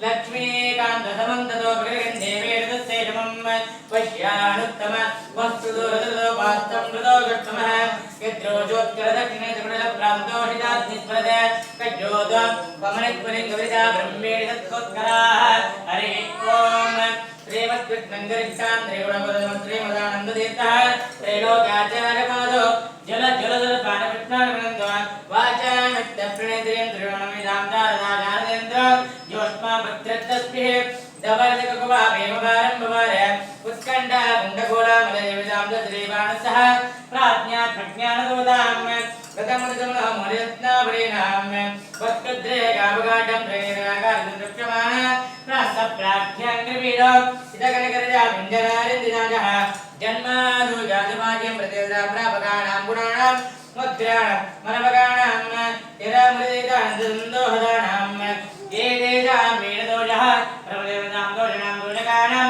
लक्ष्मीकांत समन्ततो प्रगृहन्ते वेदस्येषमं वश्यानुत्तम वस्तुदोरदो वास्तं मृदो गच्छमः यद्रोजोत्करदक्षिणे त्रिपुरप्रान्तोषितास्निस्मरते कज्जोद पमनित्वलिङ्गविदा ब्रह्मेण तत्कोत्कराः हरि ओम् श्रीमद्कृष्णङ्गरिक्षां त्रिगुणपदमन्त्रीमदानन्दतीर्थः त्रैलोक्याचार्यपादो जल पानकृष्णानन्दो वाचामित्यप्रणेन्द्रियं त्रिगुणमिदां दारदागारेन्द्र योष्मा भद्रतस्भिः दवर्जककुवा भीमभारं भवार उत्कण्ठा कुण्डकोला मलयविदां दद्रीवाणसः प्राज्ञात् प्रज्ञानदोदां गतमृतमलमरत्नाभरेणां वत्कद्रे गावगाढं प्रेरणाकारं दृश्यमाण प्रास्तप्राख्याङ्ग्रवीडो इदकनकरजा भिञ्जनारिन्दिनाजः जन्मानुजातिमाद्यं प्रतिदा प्रापकाणां गुणाणां मुद्राणां मनवगाणां यदामृतेदानन्दोहदानां ये तेषां वीणदोषः प्रभदेवतां दोषणां दोषकाणां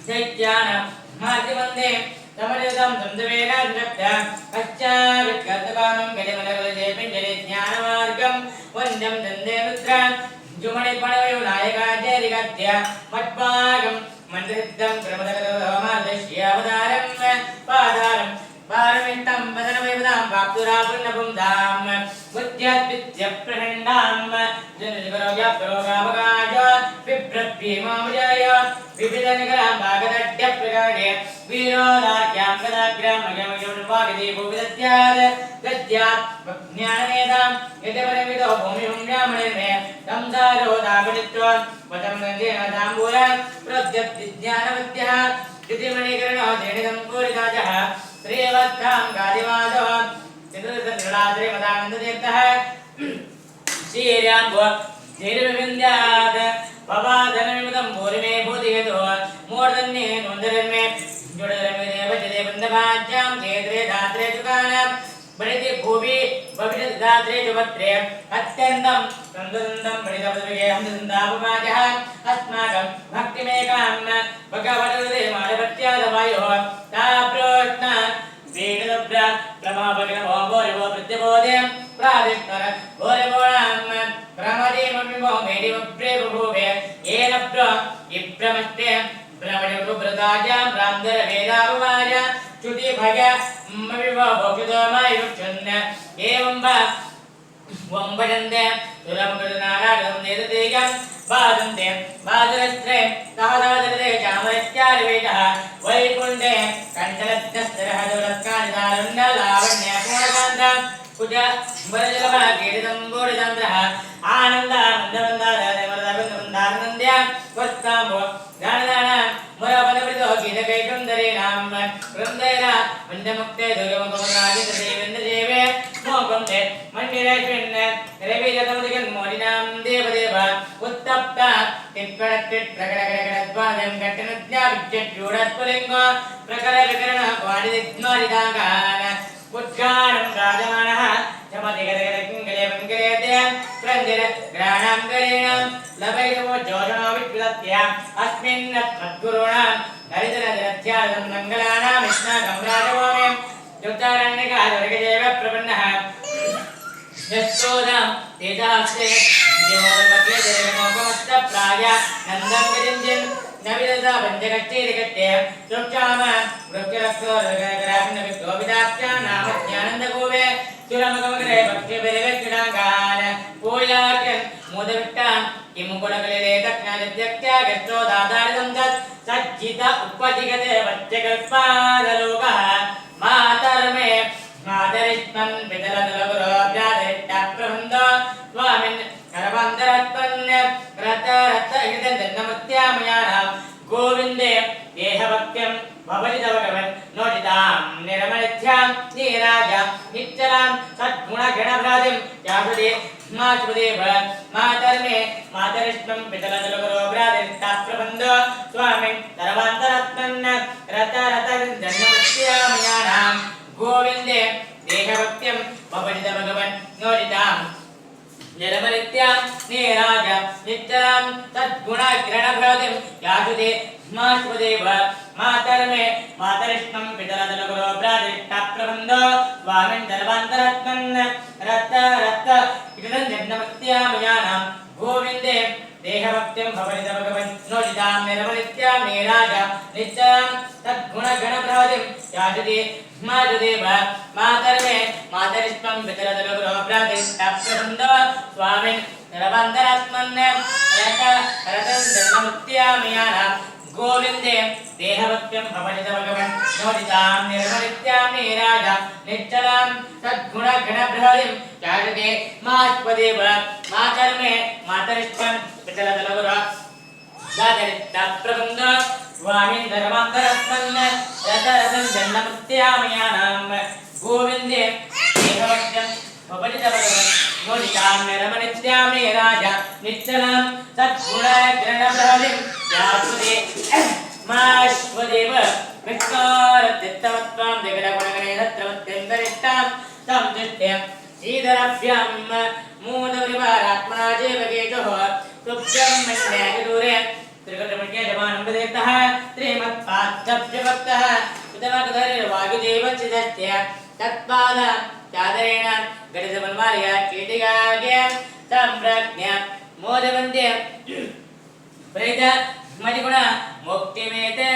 दैत्यानां मार्गवन्दे तमदेवतां संदवेगाद्रक्ता पश्चावित्कर्तकानं गजमलगलजे पिञ्जरे ज्ञानमार्गं वन्द्यं दन्दे रुद्रां जुमणिपणवयो नायकाजयरिगत्य मद्भागं मन्त्रसिद्धं क्रमदगतमादश्यावतारं पादारं पारमिष्टं वदनवैवदां वाक्तुरापुण्यपुंधां बुद्ध्याद्विद्यप्रहण्डां जनजगरोग्याप्रोगावगाज बिभ्रभीमामजाय विविधनिकरां भागदड्यप्रगाढ्य वीरोदाख्यां गदाग्रां मगमयोर्वागदीपो विदद्यात् दद्यात् ज्ञाननेतां यदपरमिदो भूमिहुंड्यामणिर्मे संसारो दापनित्वा वदं नन्देन ताम्बूलं प्रद्यत् ज्ञानवद्यः द्वितीयमणिकरणो धेनुसम्पूरिताजः श्रीवत्तां गादिवादो चतुर्दशनिर्णाद्रि मदानन्दतीर्थः श्रीराम्भो धेनुविन्द्यात् भवाधनमिदं भूरिमे भूतियतो मूर्धन्ये नोन्दरन्मे जुडरमे वचदे बन्धवाज्यां क्षेत्रे धात्रे चुकानां बलिते भूमि भविष्यति धात्रे जुवत्रे अत्यन्तं सन्दन्दं बलितपदविगे हमदन्दापमाजः अस्माकं भक्तिमेकां भगवद्गीते मानवत्यादवायोः ताप्रोष्ण वेदब्र प्रमापगिनमो भोरिवो प्रत्यबोधें प्रादिष्टर भोरिवोणां प्रमदेममिमो मेदिवप्रे बभूवे येन प्र इप्रमस्ते ब्रह्मणिवृताजां ब्राह्मधर वेदापवाज च्युति भग मविवो भोक्षितोमायुक्षन् एवं वा वंबजन्ते सुरमकृतनारायणं नेततेजं बाधन्ते बाधरस्त्रे तावदादरते चामरत्यादिवेदः वैकुण्ठे कण्ठलग्नस्तरः दुरत्कानिदारुण्यलावण्यपूर्णकान्तं कुज वरजलभागीरितम्बूरितन्द्रः आनन्दानन्दवन्दारमरदबन्धवन्दानन्द्या वर्ताम्बो दानदानां मुरपदवृतो गीतकैकुन्दरीणां वृन्दैर वन्दमुक्ते दुर्गमगमनादितदेवेन्द्रदेवे मोकं ते मन्दिरेष्विन् रविजतमुदिगन्मोदिनां देवदेव उत्तप्त तिप्पणत्तिप्रकटकटकटद्वादं कट्टनुज्ञाविद्युड्यूढस्फुलिङ्गो प्रकरविकरणक्वादिदिग्मादिदाङ्गान् उत्गानं राजमानः चमतिगदगदकिङ्गले वङ्गलेते प्रञ्जर ग्राणां गरेणां लभैरवो जोषणो विप्लत्य अस्मिन् मद्गुरूणां हरितरजरध्यानं मङ्गलानां विष्णाकं राजभूमिं युक्तारण्यकादवर्गदेव प्रपन्नः यस्तोदां तेजास्ते देवोदर्मग्ले जरमोकमस्तप्राय नन्दं गजिञ्जिन् नविददा पञ्चकच्चेरिकट्टे सुक्षाम वृक्षरक्षोरगराभिन्नविद्योविदाख्या नाम ज्ञानन्दगोवे सुरमगमगरे भक्तिबलिवेक्षणाङ्गान् पूजार्चन् मोदविट्टां किमुकुलकलिले तज्ञानत्यक्त्या गच्छोदादारितं तत् सज्जित उपजिगते वच्चकल्पादलोकः मातर्मे मातरिष्मन् पितरदलगुरोऽभ्यादरिट्टाप्रबन्धो स्वामिन् करवान्तरत्पन् रतरतहितजन्मत्यामयानां गोविन्दे देहभक्त्यं भवनितवगवन् नोदितां निरमनित्यां नीराज निच्चलां सद्गुणगणभ्रातिं यासुदे मासुदेव मातर्मे मातरिष्मं पितरदलगुरोऽभ्यादरिट्टाप्रबन्धो स्वामिन् करवान्तरत्पन् रतरतजन्मत्यामयानां गोविन्दे देहभक्त्यं भवनित भगवन् नोदितां निरमनित्यां नीराज निच्चलां सद्गुणग्रणभ्रातिं यासुदे मासुदेव मातर्मे मातरिष्मं पितरदलगुरोऽभ्यादरिट्टाप्रबन्धो स्वामिन् सर्वान्तरात्मन् रत जन्मत्यामयानां गोविन्दे देहभक्त्यं भवनित भगवन् नोदितां निरमनित्यां नीराज निच्चलां सद्गुणगणभ्रातिं यासुदे मासुदेव मातर्मे मातरिष्मं पितरदलगुरोऽभ्यादरिट्टाप्रबन्धो स्वामिन् सर्वान्तरात्मन् रतजन्मत्यामयानां गोविन्दे देहभक्त्यं भवनित भगवन् नोदितां निर्मलित्यां नीराज निच्चलां सद्गुणगणभ्रातिं यासुदे मास्पदेव मातर्मे मातरिष्मं पितरदलगुरोऽभ्यादरिट्टाप्रबन्धो स्वामिन् सर्वान्तरात्मन् रतजन्मत्यामयानां गोविन्दे देहभक्त्यं भवनित भगवन् नोदितां निर्मलित्यां नीराज निच्चलां सद्गुणग्रणभ्रातिं यासुदे माश्वदेव विष्णोरत्यत्तमत्वां दिगडगुणगणे सत्रवत्यन्तरिष्टां तं दृष्ट्या श्रीधराभ्यां मूलपरिवारात्मना जेवकेतुः तुभ्यं मन्यायदूरे त्रिकटमण्यजमानम्बदेतः श्रीमत्पार्थभ्यभक्तः उदमकधरिर्वायुदेवचिदस्य तत्पाद चादरेण गणितमन्वार्य कीटिकाग्य सम्प्रज्ञ मोदवन्द्य प्रेत मणिगुण मुक्तिमेते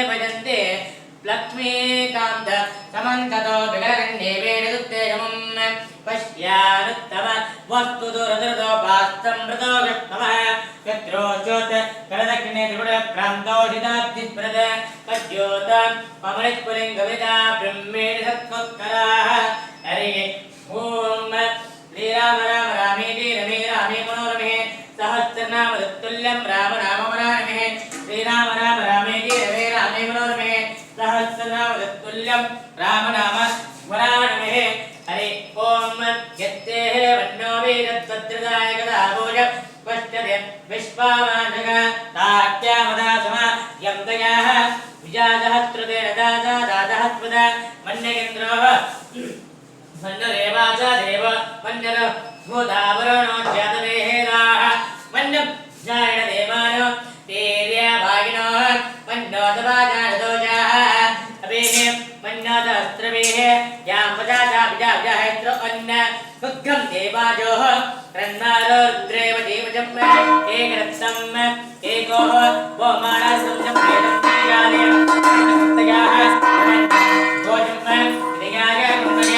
भजन्ते लक्ष्मीकान्त समन्ततो विगलगण्ये वेणुत्तेजमं पश्यानुत्तम वस्तुदुरदृतो पास्तमृतो विष्णवः यत्रोच्योत करदक्षिणे त्रिपुरप्रान्तोषिताब्धिस्मृत तज्ज्योत पमलिस्फुलिङ्गविदा ब्रह्मेण सत्त्वत्कराः हरिः ॐ श्रीराम राम रामेति रमे रामे मनोरमे सहस्रनाम तत्तुल्यं राम राम वरानमे श्रीराम राम रामेति रमे रामे मनोरमे तुल्यं रामनाम वराणमे हरि ओम यत्ते वन्नो वीरत्वद्रदाय कदाभोज पश्यते विश्वामानग तात्यामदासम यं दयाः विजातहस्त्रते दादा दादहस्वदा मन्यकेन्द्रो मन्यरेवाचा देव मन्यर भूतावरणो जातवेहेराः मन्यं जायण देवानो तेर्या भागिनो मन्योतवाजानदोजाः अभिः मन्योतस्त्रभिः यां वजाजा विजाविजाहेत्रो अन्न दुग्गं देवाजोः रन्नारोद्रेव देवजम् एकरत्तम् एको वोमानसं च प्रेतं प्रियालयं सप्तयाः गोजम् विदयाय कुम्भय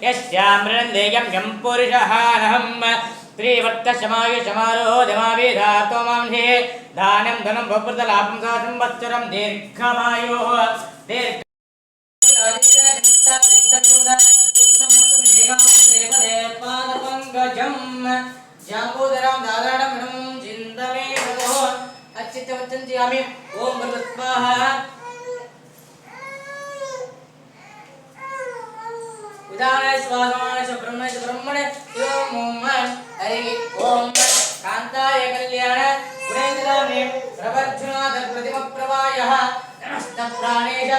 यस्यामृणन्देयं यं पुरुषहानहं त्रिवर्तशमायुषमारोह दमाभिधातो मांसे दानं धनं भवप्रतलाभं संवत्सरं दीर्घमायुः जाम्बूधरां दादाडं चिन्तमे ततो अच्युतवच्चन्त्यामि ओम भगवत्स्वाहा विदानाय स्वाहाय ब्रह्मणे ब्रह्मणे ओम हरि ओम कांताय कल्याण गुणेन्द्राणे प्रवर्धनाद प्रतिम प्रवायः नमस्त प्राणेश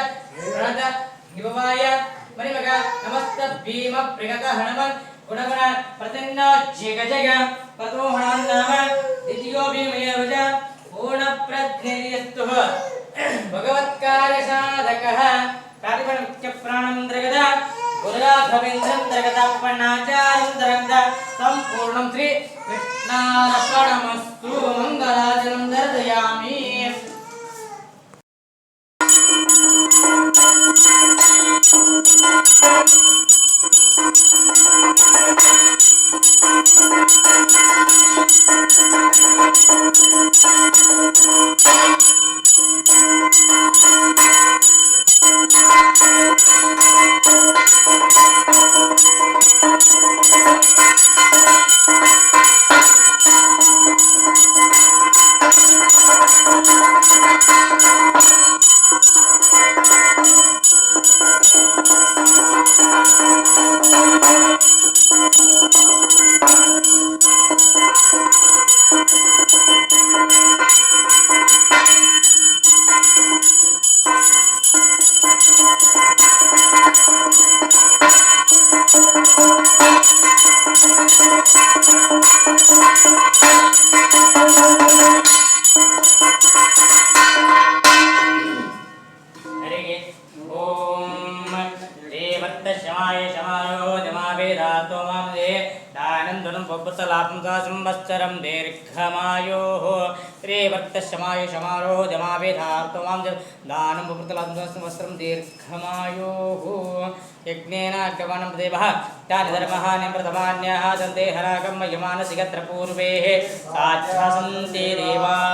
व्रत युवाय मणिमग नमस्त भीम प्रियक हनुमन् गुणगुण प्रसन्न जय पतोहणां नाम द्वितीयो भीमयवज पूर्ण प्रज्ञेयस्तु भगवत्कार्य साधकः प्रातिपदिक प्राणं द्रगदा गुरुराघवेन्द्रं द्रगदापन्नाचार्यं द्रगदा संपूर्णं श्री कृष्णार्पणमस्तु मंगलाचलं दर्शयामि पपुत्रलाभं संवत्सरं दीर्घमायोः श्रीभक्तशमायुषमारोह जमावेधार्तमां दानं पपुत्रलाभं संवत्सरं दीर्घमायोः यज्ञेन अग्रवणं देवः तानि धर्मः निमृतमान्याः दन्ते हरागं यमानसि यत्र पूर्वेः साध्यासन्ते देवाः